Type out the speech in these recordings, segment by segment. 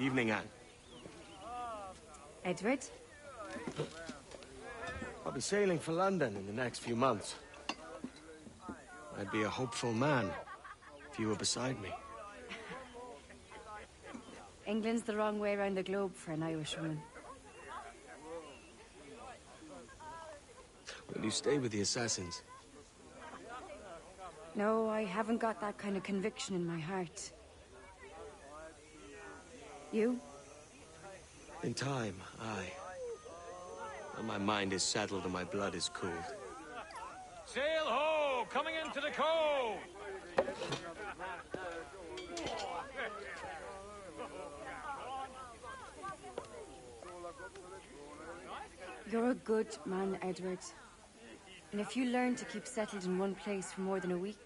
Evening, Anne. Edward? I'll be sailing for London in the next few months. I'd be a hopeful man if you were beside me. England's the wrong way around the globe for an Irishwoman. Will you stay with the assassins? No, I haven't got that kind of conviction in my heart. You? In time, aye. When my mind is settled and my blood is cooled. Sail ho! Coming into the cove! You're a good man, Edward. And if you learn to keep settled in one place for more than a week,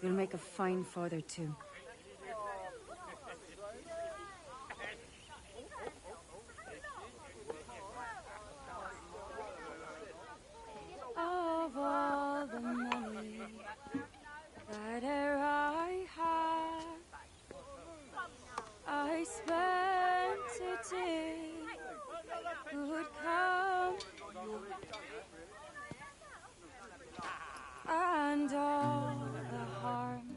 you'll make a fine father too. Of all the money that e'er I had, I spent it in good company, and all the harm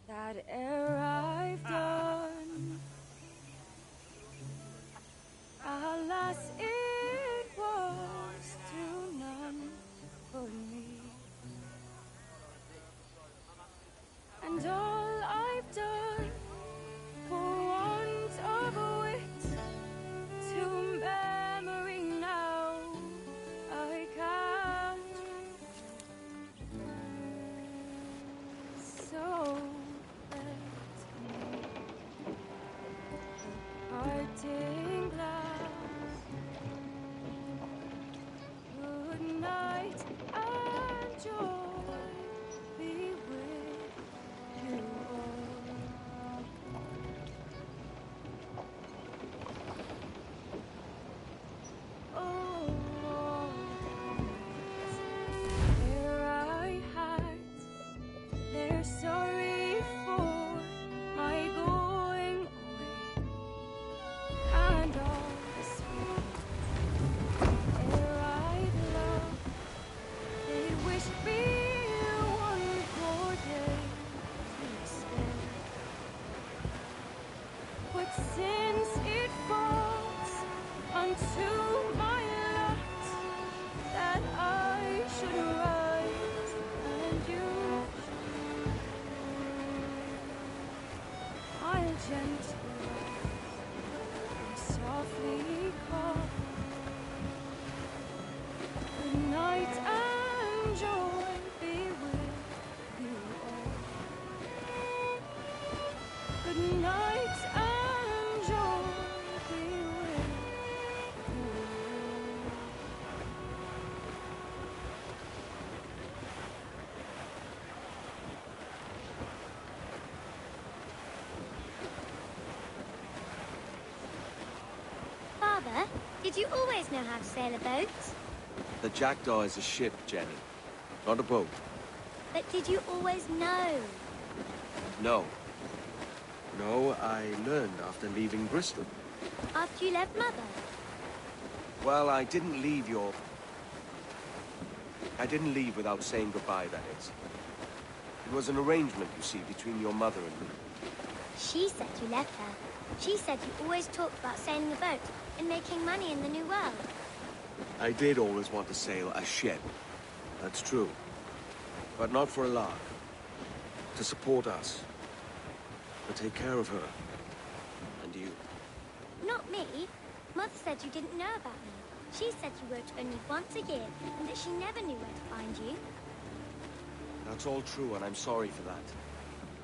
that e'er I've done, alas, it was to none but me. And all I've done for want of wit, to memory now I can't. So let me the parting glass. Good night and joy be with you all. Oh, all where I had, they're sorry for my going away, and all the sweet ere I've loved, they wish me one more day to stay. But since it falls unto my lot that I should write and you should, I'll gently and softly call. Good night and joy be with you all. Good night and joy be with you all. Father, did you always know how to sail a boat? The Jackdaw is a ship, Jenny. Not a boat. But did you always know? No. No, I learned after leaving Bristol. After you left Mother? Well, I didn't leave without saying goodbye, that is. It was an arrangement, you see, between your mother and me. She said you left her. She said you always talked about sailing a boat and making money in the New World. I did always want to sail a ship. That's true. But not for a lark. To support us. To take care of her. And you. Not me. Mother said you didn't know about me. She said you wrote only once a year and that she never knew where to find you. That's all true, and I'm sorry for that.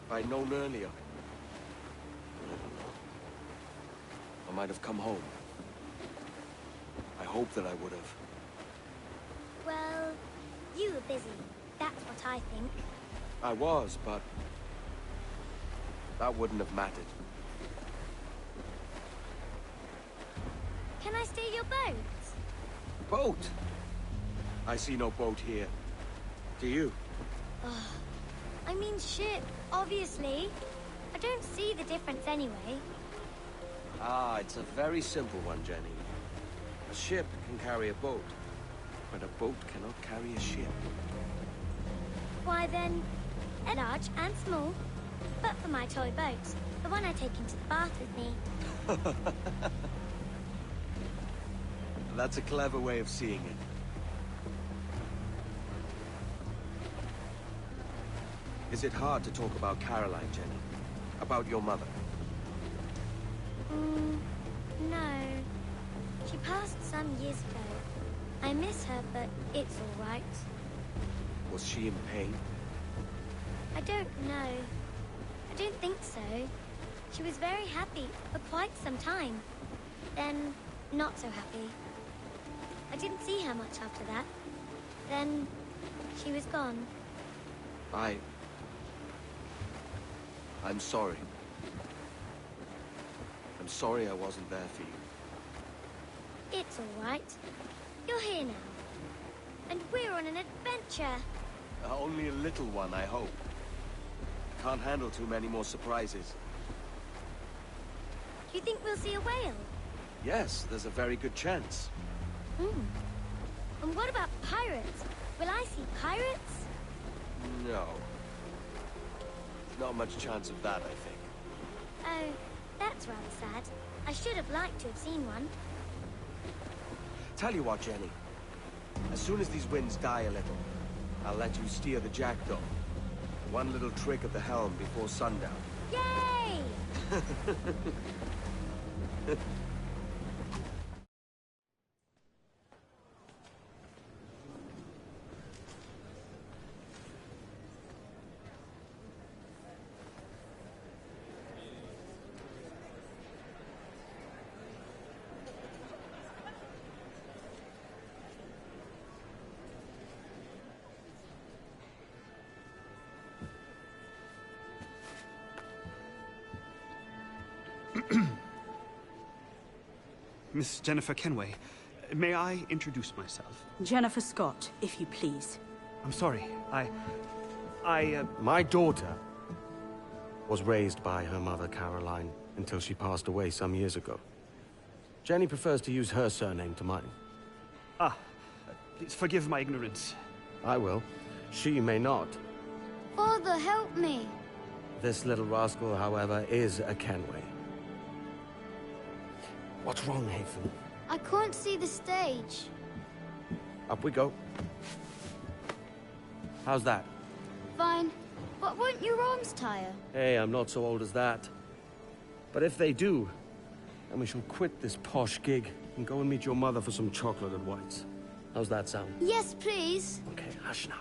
If I'd known earlier, I don't know. I might have come home. I hope that I would have. Well, you were busy. That's what I think. I was, but that wouldn't have mattered. Can I steal your boat? Boat? I see no boat here. Do you? I mean ship, obviously. A don't see the difference anyway. Ah, it's a very simple one, Jenny. A ship can carry a boat, but a boat cannot carry a ship. Why then, large and small. But for my toy boat, the one I take into the bath with me. That's a clever way of seeing it. Is it hard to talk about Caroline, Jenny? About your mother? No. She passed some years ago. I miss her, but it's all right. Was she in pain? I don't know. I don't think so. She was very happy for quite some time. Then, not so happy. I didn't see her much after that. Then, she was gone. I'm sorry. I'm sorry I wasn't there for you. It's all right. You're here now. And we're on an adventure. Only a little one, I hope. Can't handle too many more surprises. Do you think we'll see a whale? Yes, there's a very good chance. And what about pirates? Will I see pirates? No. Not much chance of that, I think. Oh, that's rather sad. I should have liked to have seen one. Tell you what, Jenny. As soon as these winds die a little, I'll let you steer the Jackdaw. One little trick at the helm before sundown. Yay! Miss Jennifer Kenway, may I introduce myself? Jennifer Scott, if you please. I'm sorry, My daughter was raised by her mother, Caroline, until she passed away some years ago. Jenny prefers to use her surname to mine. Please forgive my ignorance. I will. She may not. Father, help me. This little rascal, however, is a Kenway. What's wrong, Haytham? I can't see the stage. Up we go. How's that? Fine. But won't your arms tire? Hey, I'm not so old as that. But if they do, then we shall quit this posh gig and go and meet your mother for some chocolate and whites. How's that sound? Yes, please. Okay, hush now.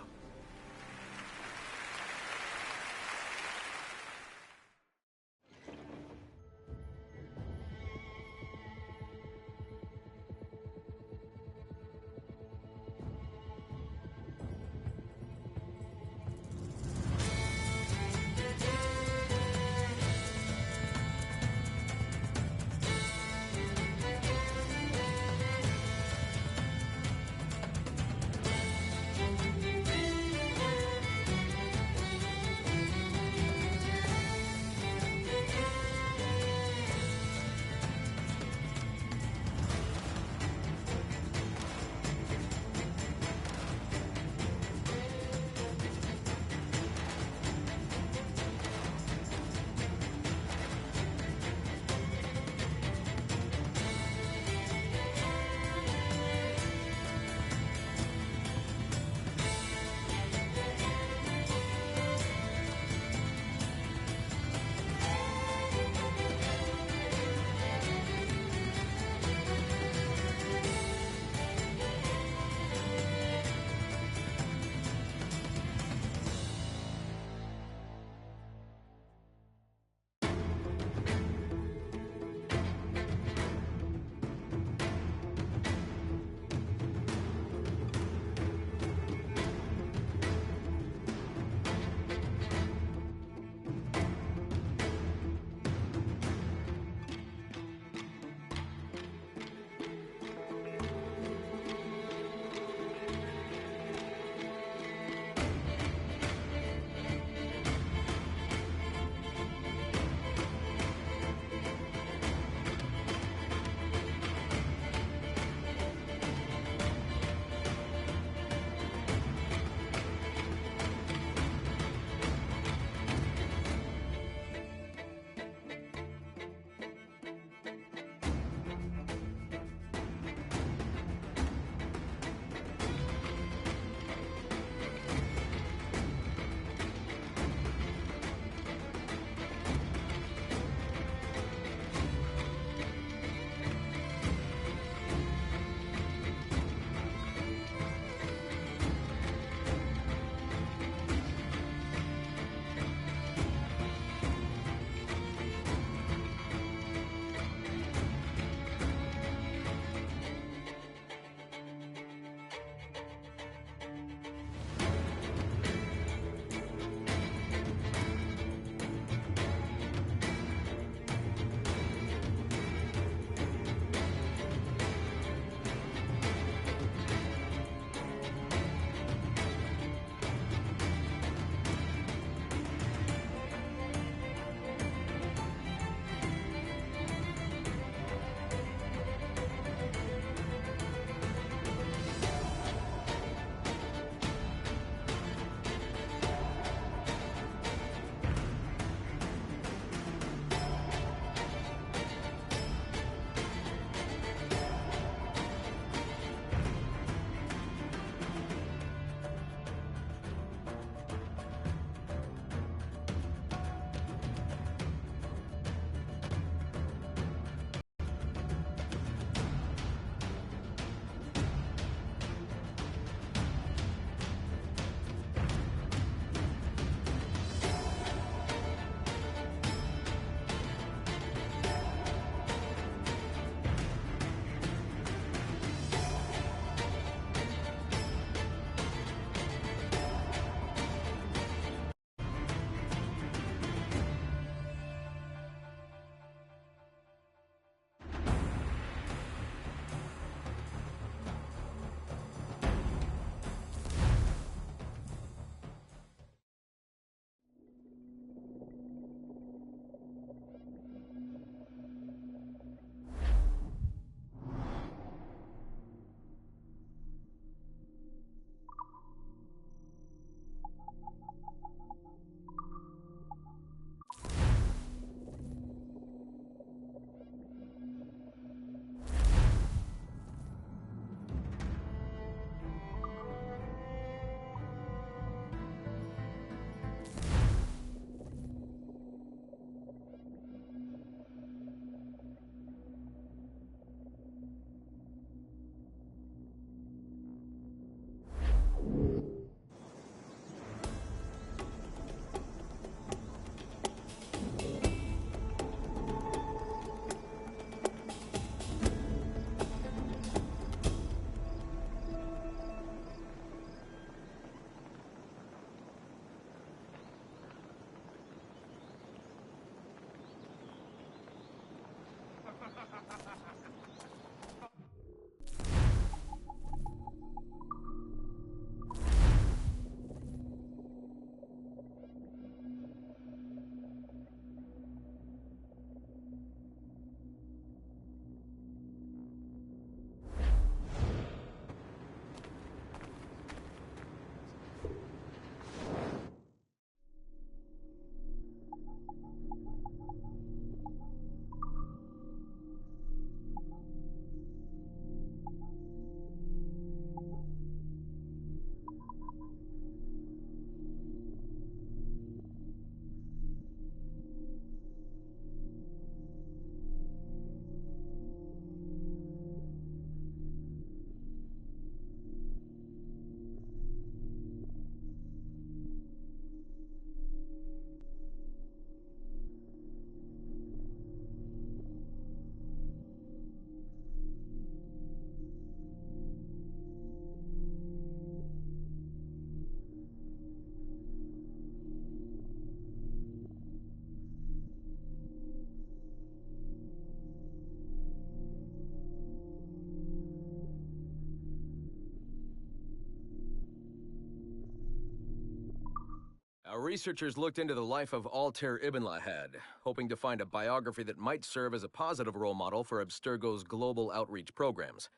Our researchers looked into the life of Altair Ibn Lahad, hoping to find a biography that might serve as a positive role model for Abstergo's global outreach programs.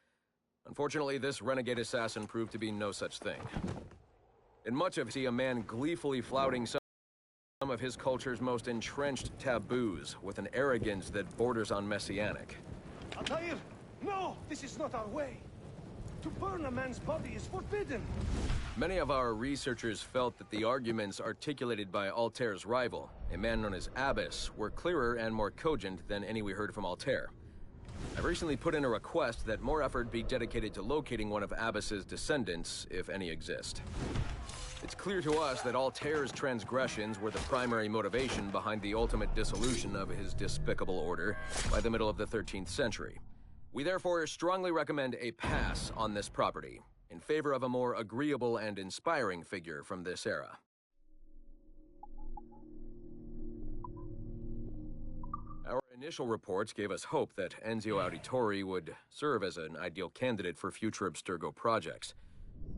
Unfortunately, this renegade assassin proved to be no such thing. In much of it, a man gleefully flouting some of his culture's most entrenched taboos, with an arrogance that borders on messianic. Altair! No! This is not our way! To burn a man's body is forbidden! Many of our researchers felt that the arguments articulated by Altair's rival, a man known as Abbas, were clearer and more cogent than any we heard from Altair. I've recently put in a request that more effort be dedicated to locating one of Abbas's descendants, if any exist. It's clear to us that Altair's transgressions were the primary motivation behind the ultimate dissolution of his despicable order by the middle of the 13th century. We therefore strongly recommend a pass on this property, in favor of a more agreeable and inspiring figure from this era. Our initial reports gave us hope that Enzio Auditore would serve as an ideal candidate for future Abstergo projects.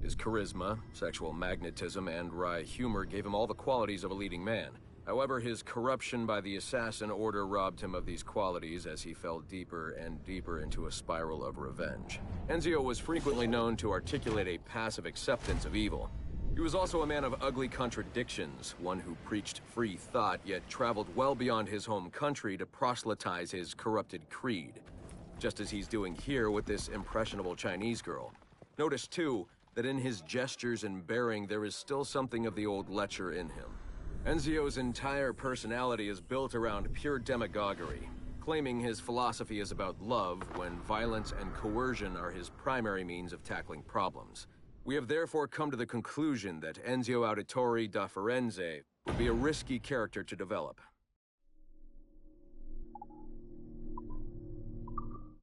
His charisma, sexual magnetism, and wry humor gave him all the qualities of a leading man. However, his corruption by the Assassin Order robbed him of these qualities as he fell deeper and deeper into a spiral of revenge. Enzio was frequently known to articulate a passive acceptance of evil. He was also a man of ugly contradictions, one who preached free thought yet traveled well beyond his home country to proselytize his corrupted creed, just as he's doing here with this impressionable Chinese girl. Notice, too, that in his gestures and bearing there is still something of the old lecher in him. Enzio's entire personality is built around pure demagoguery, claiming his philosophy is about love when violence and coercion are his primary means of tackling problems. We have therefore come to the conclusion that Enzio Auditore da Firenze would be a risky character to develop.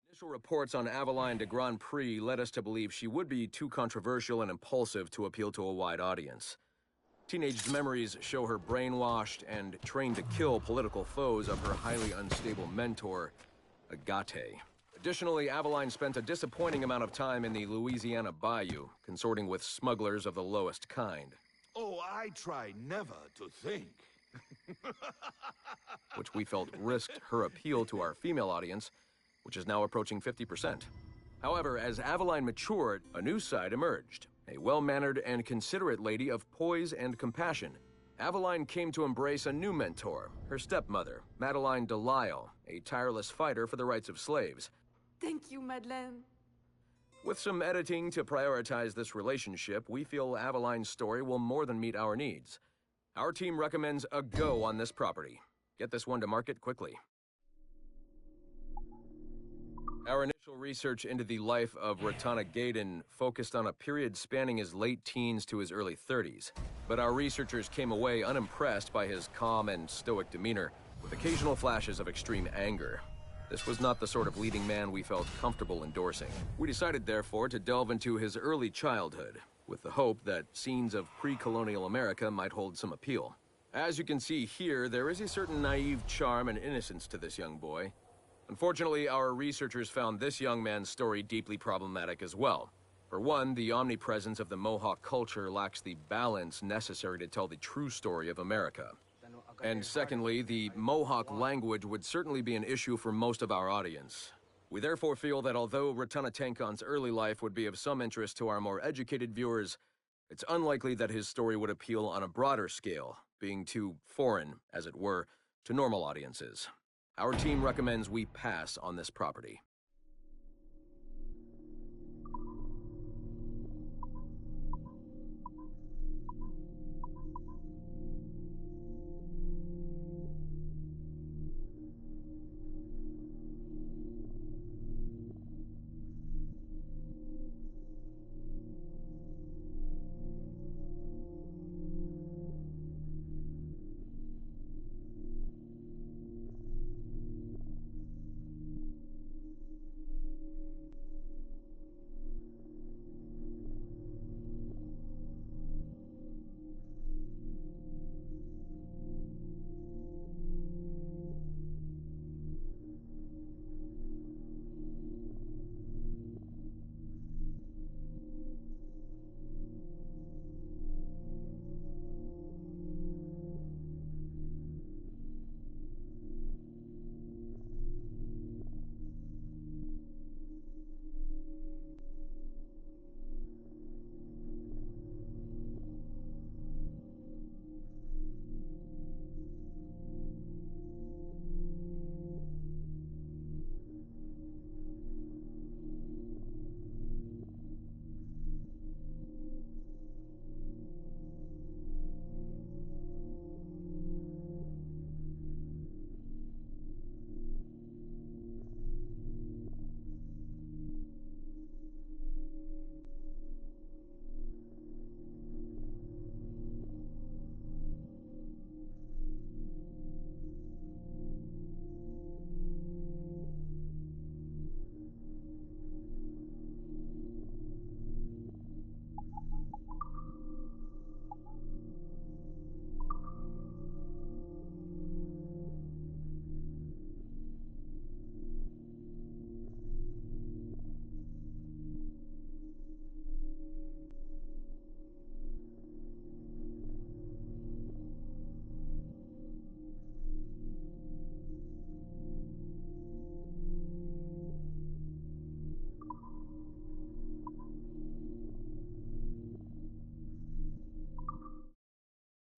Initial reports on Aveline de Grand Prix led us to believe she would be too controversial and impulsive to appeal to a wide audience. Teenage memories show her brainwashed and trained to kill political foes of her highly unstable mentor, Agate. Additionally, Aveline spent a disappointing amount of time in the Louisiana Bayou, consorting with smugglers of the lowest kind. Oh, I try never to think. Which we felt risked her appeal to our female audience, which is now approaching 50%. However, as Aveline matured, a new side emerged. A well-mannered and considerate lady of poise and compassion, Aveline came to embrace a new mentor, her stepmother, Madeleine de Lisle, a tireless fighter for the rights of slaves. Thank you, Madeleine. With some editing to prioritize this relationship, we feel Aveline's story will more than meet our needs. Our team recommends a go on this property. Get this one to market quickly. Our initial research into the life of Ratana Gaydon focused on a period spanning his late teens to his early 30s, but our researchers came away unimpressed by his calm and stoic demeanor, with occasional flashes of extreme anger. This was not the sort of leading man we felt comfortable endorsing. We decided, therefore, to delve into his early childhood, with the hope that scenes of pre-colonial America might hold some appeal. As you can see here, there is a certain naive charm and innocence to this young boy. Unfortunately, our researchers found this young man's story deeply problematic as well. For one, the omnipresence of the Mohawk culture lacks the balance necessary to tell the true story of America. And secondly, the Mohawk language would certainly be an issue for most of our audience. We therefore feel that although Ratana Tenkon's early life would be of some interest to our more educated viewers, it's unlikely that his story would appeal on a broader scale, being too foreign, as it were, to normal audiences. Our team recommends we pass on this property.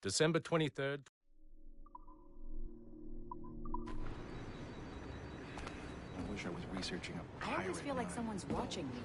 December 23rd. I wish I was researching a pirate. I always feel like someone's watching me.